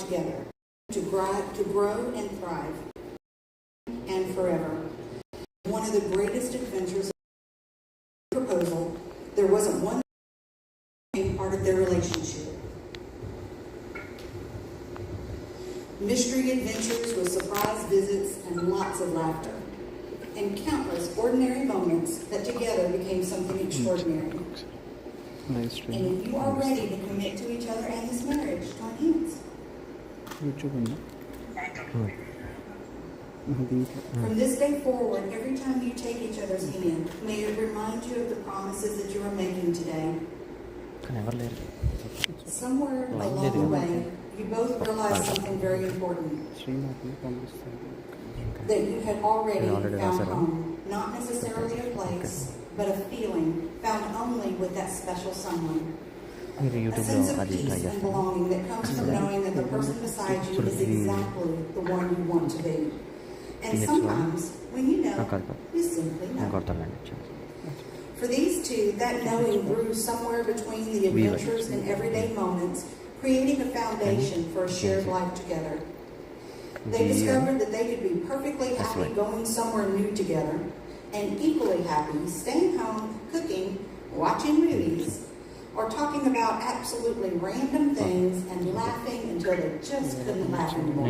together, to grow and thrive, and forever. One of the greatest adventures of the proposal, there wasn't one part of their relationship. Mystery adventures with surprise visits and lots of laughter, and countless ordinary moments that together became something extraordinary. And if you are ready to commit to each other and this marriage, join hands. From this day forward, every time you take each other's hand, may it remind you of the promises that you are making today. Somewhere along the way, you both realized something very important. That you had already found home, not necessarily a place, but a feeling found only with that special someone. A sense of peace and belonging that comes from knowing that the person beside you is exactly the one you want to be. And sometimes, when you know, you simply know. For these two, that knowing grew somewhere between the adventures and everyday moments, creating a foundation for a shared life together. They discovered that they could be perfectly happy going somewhere new together, and equally happy staying home, cooking, watching movies, or talking about absolutely random things and laughing until they just couldn't laugh anymore.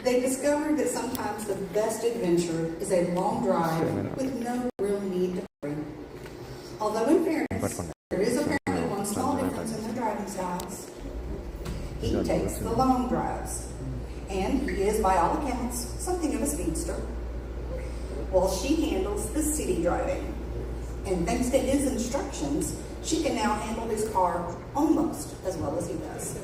They discovered that sometimes the best adventure is a long drive with no real need to hurry. Although in fairness, there is apparently one small difference in their driving styles. He takes the long drives, and he is, by all accounts, something of a speedster, while she handles the city driving. And thanks to his instructions, she can now handle his car almost as well as he does.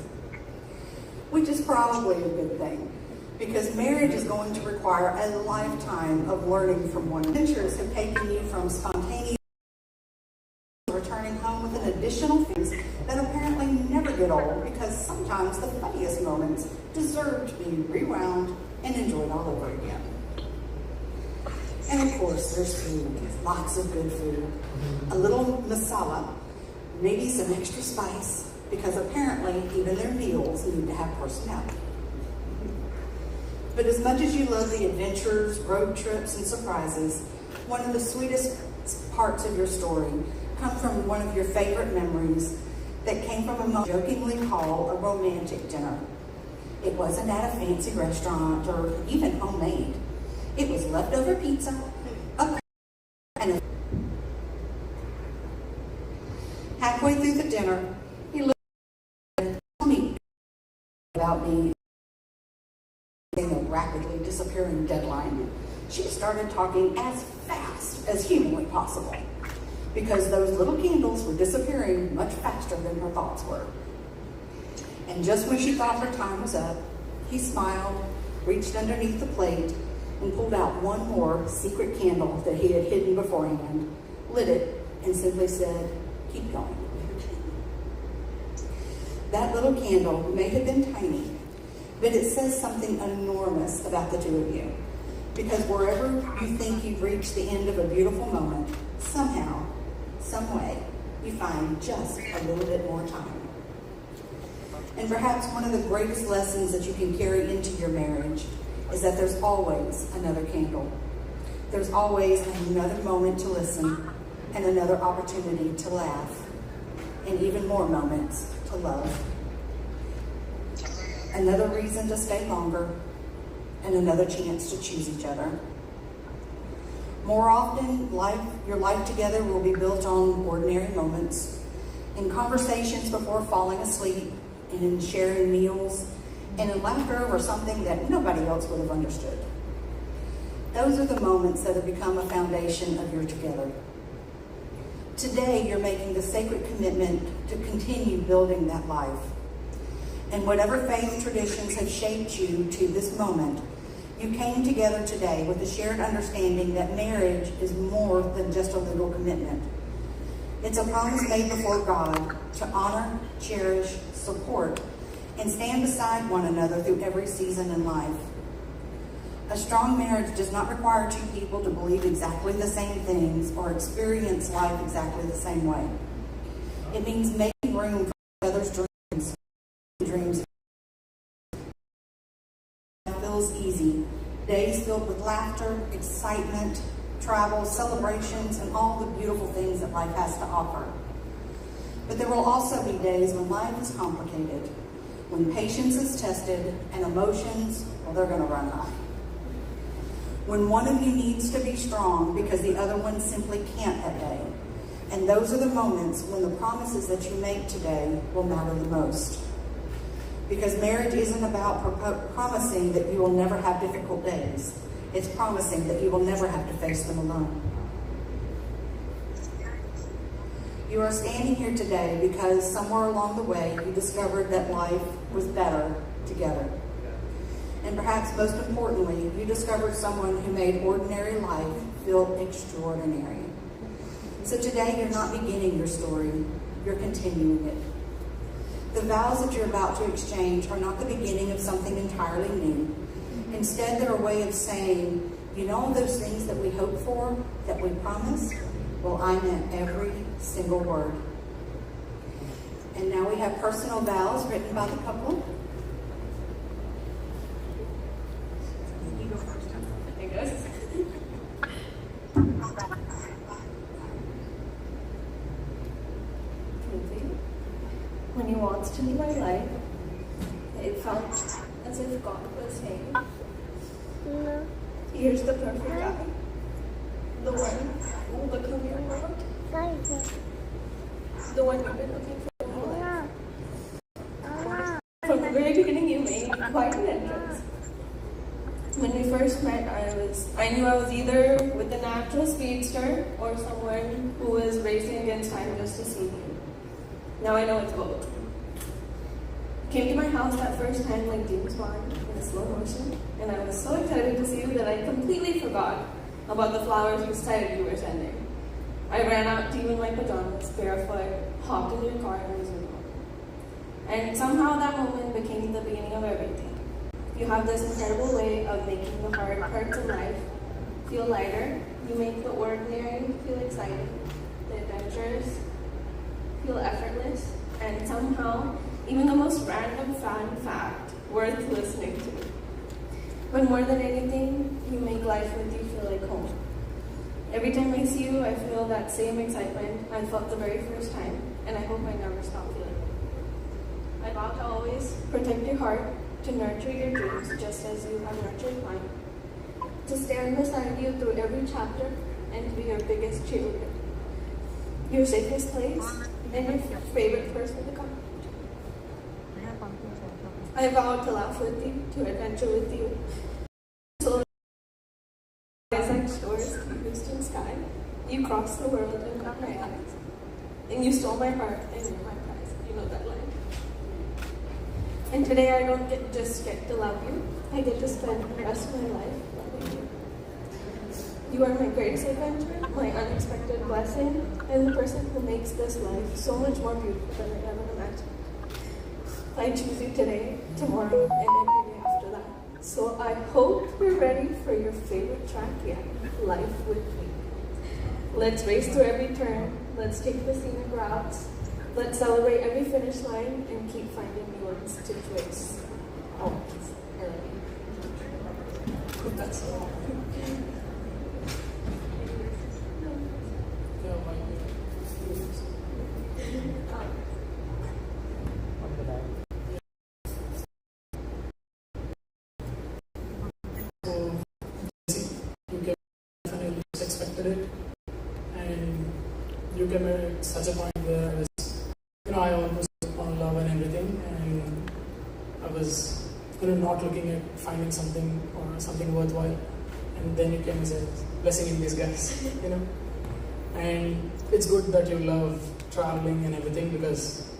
Which is probably a good thing, because marriage is going to require a lifetime of learning from one another. Adventures have taken you from spontaneous returning home with an additional things that apparently never get old, because sometimes the funniest moments deserve to be rewound and enjoyed all over again. And of course, there's food, lots of good food. A little masala, maybe some extra spice, because apparently even their meals need to have personality. But as much as you love the adventures, road trips, and surprises, one of the sweetest parts of your story come from one of your favorite memories that came from a moment jokingly called a romantic dinner. It wasn't at a fancy restaurant or even homemade. It was leftover pizza, and halfway through the dinner, he looked at me about me in a rapidly disappearing deadline. She started talking as fast as humanly possible, because those little candles were disappearing much faster than her thoughts were. And just when she thought her time was up, he smiled, reached underneath the plate, and pulled out one more secret candle that he had hidden beforehand, lit it, and simply said, "Keep going." That little candle may have been tiny, but it says something enormous about the two of you. Because wherever you think you've reached the end of a beautiful moment, somehow, some way, you find just a little bit more time. And perhaps one of the greatest lessons that you can carry into your marriage is that there's always another candle. There's always another moment to listen, and another opportunity to laugh, and even more moments to love. Another reason to stay longer, and another chance to choose each other. More often, your life together will be built on ordinary moments, in conversations before falling asleep, and in sharing meals, and in laughter over something that nobody else would have understood. Those are the moments that have become a foundation of your together. Today, you're making the sacred commitment to continue building that life. And whatever faith traditions have shaped you to this moment, you came together today with a shared understanding that marriage is more than just a legal commitment. It's a promise made before God to honor, cherish, support, and stand beside one another through every season in life. A strong marriage does not require two people to believe exactly the same things or experience life exactly the same way. It means making room for each other's dreams Days filled with laughter, excitement, travel, celebrations, and all the beautiful things that life has to offer. But there will also be days when life is complicated, when patience is tested and emotions, well, they're going to run high. When one of you needs to be strong because the other one simply can't that day. And those are the moments when the promises that you make today will matter the most. Because marriage isn't about promising that you will never have difficult days. It's promising that you will never have to face them alone. You are standing here today because somewhere along the way you discovered that life was better together. And perhaps most importantly, you discovered someone who made ordinary life feel extraordinary. So today you're not beginning your story, you're continuing it. The vows that you're about to exchange are not the beginning of something entirely new. Instead, they're a way of saying, you know those things that we hope for, that we promised? Well, I meant every single word. And now we have personal vows written by the couple. You go first. There it goes. When you walked into my life, it felt as if God was saying, here's the perfect guy, the one who will become your world, the one you've been looking for all your life. From the very beginning, you made quite an entrance. When we first met, I knew I was either with a natural speedster or someone who was racing against time just to see me. Now I know it's both. Came to my house that first time like James Bond in slow motion, and I was so excited to see you that I completely forgot about the flowers you said you were sending. I ran out to you in my pajamas, barefoot, hopped in your car, and was with you. And somehow that moment became the beginning of everything. You have this incredible way of making the hard parts of life feel lighter. You make the ordinary feel exciting, the adventures feel effortless, and somehow even the most random fun fact worth listening to. But more than anything, you make life with you feel like home. Every time I see you, I feel that same excitement I felt the very first time, and I hope I never stop feeling it. I vow to always protect your heart, to nurture your dreams just as you have nurtured mine, to stand beside you through every chapter, and to be your biggest cheerleader, your safest place, and your favorite person to come. I vow to laugh with you, to adventure with you. So, as like shores to the Houston sky, you crossed the world and caught my eyes. And you stole my heart and you're my prize. You know that line. And today I don't just get to love you, I get to spend the rest of my life loving you. You are my greatest adventure, my unexpected blessing, and the person who makes this life so much more beautiful than I ever imagined. I choose you today, tomorrow, and every day after that. So I hope you're ready for your favorite track yet, Life with Me. Let's race through every turn, let's take the scenic routes, let's celebrate every finish line, and keep finding new ones to chase. Always. I love you. That's all. Expected it, and you came at such a point where I was, I almost on love and everything, and I was, not looking at finding something or something worthwhile, and then you came as a blessing in disguise, and it's good that you love traveling and everything because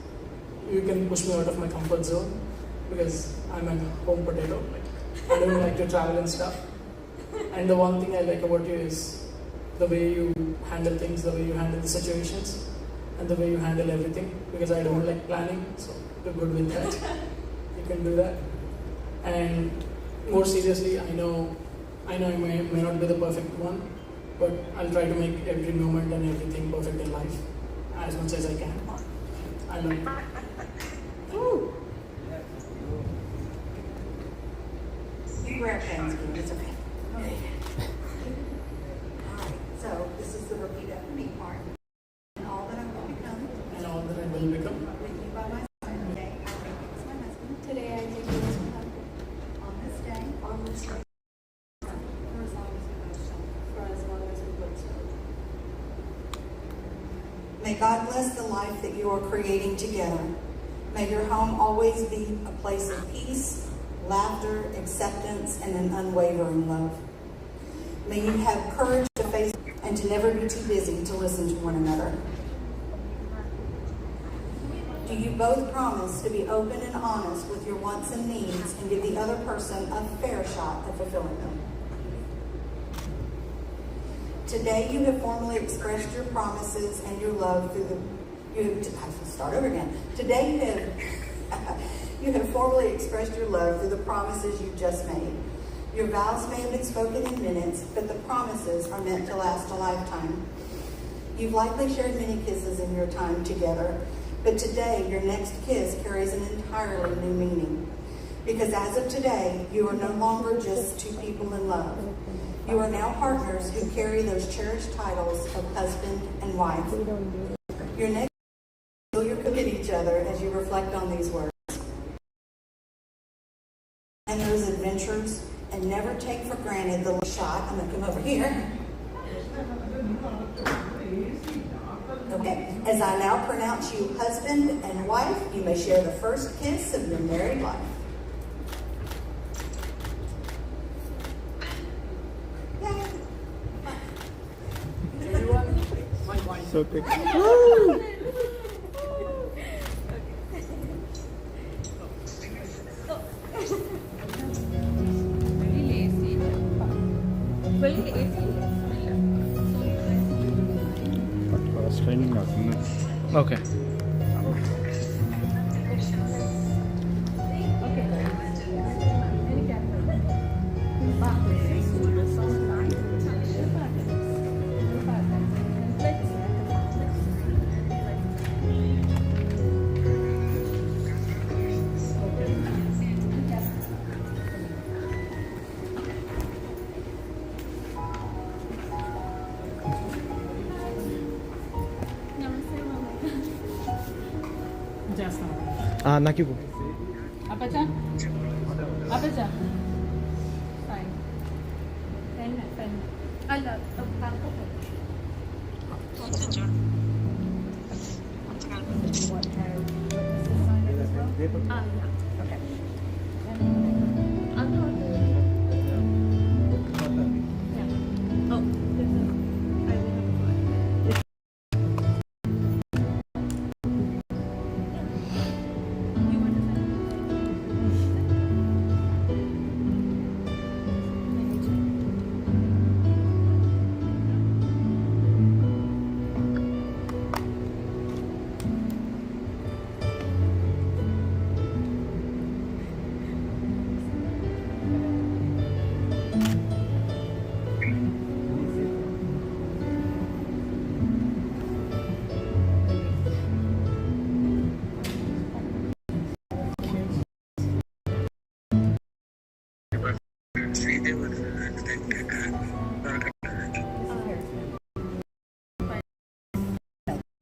you can push me out of my comfort zone because I'm a home potato, I don't like to travel and stuff. And the one thing I like about you is the way you handle things, the way you handle the situations, and the way you handle everything, because I don't like planning, so you're good with that. You can do that. And more seriously, I know I may not be the perfect one, but I'll try to make every moment and everything perfect in life as much as I can. I love you. You grab hands, it's okay. Alright, so this is the repeat after me part. And all that I will become, and all that I will become. with you by my side. Today, I take you as my husband. Today I take you as my husband. On this day, On this day. for as long as we both shall. For as long as we both shall. May God bless the life that you are creating together. May your home always be a place of peace, laughter, acceptance, and an unwavering love. May you have courage to face and to never be too busy to listen to one another. Do you both promise to be open and honest with your wants and needs and give the other person a fair shot at fulfilling them? Today you have formally expressed your promises and your love through the... Today you have formally expressed your love through the promises you just made. Your vows may have been spoken in minutes, but the promises are meant to last a lifetime. You've likely shared many kisses in your time together, but today your next kiss carries an entirely new meaning. Because as of today, you are no longer just two people in love. You are now partners who carry those cherished titles of husband and wife. Your next will you look at each other as you reflect on these words and those adventures, and never take for granted the little shot. I'm going to come over here. Okay, as I now pronounce you husband and wife, you may share the first kiss of your married life. So quick. Okay. Naki po. Apa siya? Apa siya? Fine. Pen. Ala, parko ko. Yeah. Okay. I'll talk to you. Yeah. Oh, I will have to. You want to send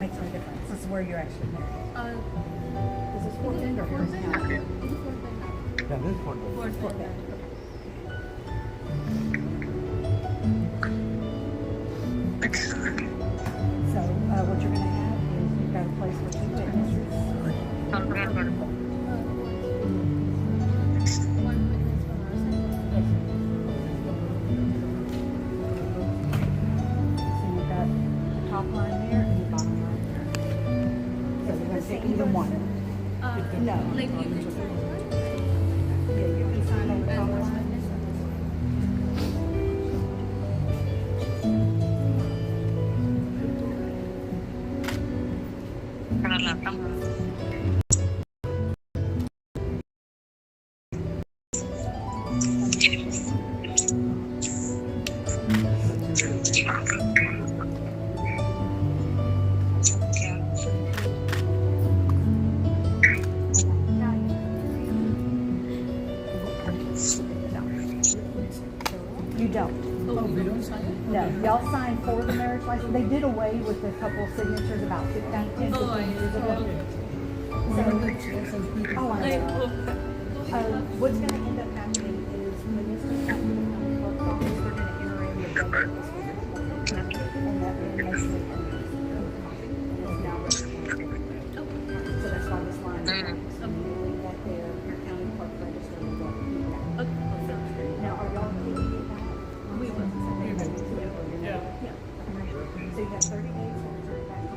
Makes no difference. This is where you're actually married. Is this Fort Bend or Harrison County? Yeah, this is Fort Fort Bend. So what you're going to have is you've got a place for two witnesses. So you've got the top line there and the bottom line there. So you're going to take either one. No. Like you Yeah, you can sign on the top line. You don't. Oh, we don't sign it? No, y'all signed for the marriage license. They did away with a couple signatures about 10, 15 years ago. So, oh, I know. What's going to end up happening is when this is happening in the county clerk's office, they're going to enter in the budget. And that makes it now so that's why this line is so you leave that there, your county clerk register will go. Now, are y'all keeping it back? We will. Yeah. So you have 30 days to return it back to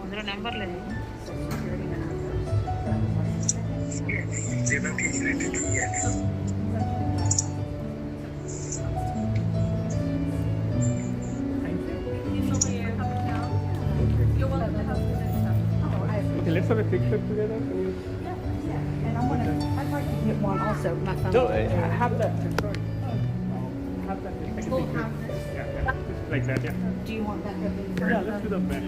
అందులో number లేదు You're welcome to help with this stuff. Okay, let's have a picture together. And I'd like to get one also. My phone. No, I have that. Sorry. Have that. Take a We'll picture. have this. Yeah, just like that. Yeah. Do you want that to be for Yeah, let's do the back.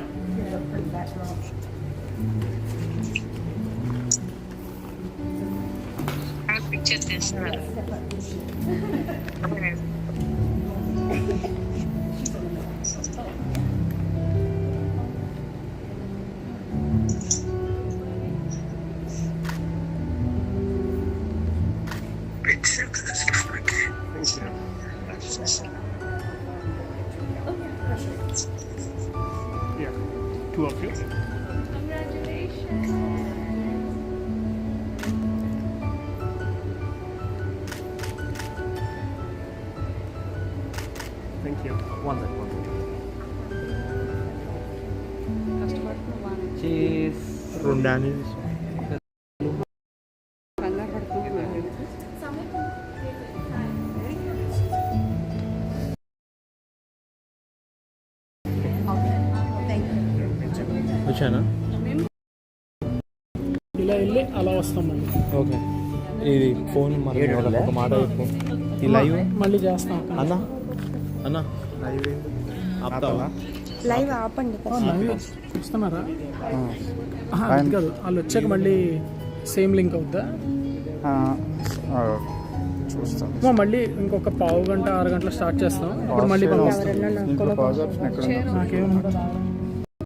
the background? Picture తీస్తున్నారు Yeah. Two of you. Congratulations. Thank you. One second. Cheese. Rundani. వచ్చానా ఇలా వెళ్ళి అలా వస్తామండి. Okay ఇది phone మరి ఒక మాట చెప్పు ఈ లైవ్ మళ్ళీ చేస్తాం. అన్న అన్న ఆపుతావా లైవ్ ఆపండి చూస్తున్నారా? అది కాదు, వాళ్ళు వచ్చాక మళ్ళీ సేమ్ లింక్ అవుద్దా? చూస్తాం. మళ్ళీ ఇంకొక పావు గంట 6 గంటలు స్టార్ట్ చేస్తాం. ఇప్పుడు మళ్ళీ పంపిస్తాం. ఇంకో పాజ్ ఆప్షన్ ఎక్కడ ఉందో నాకేమన్నా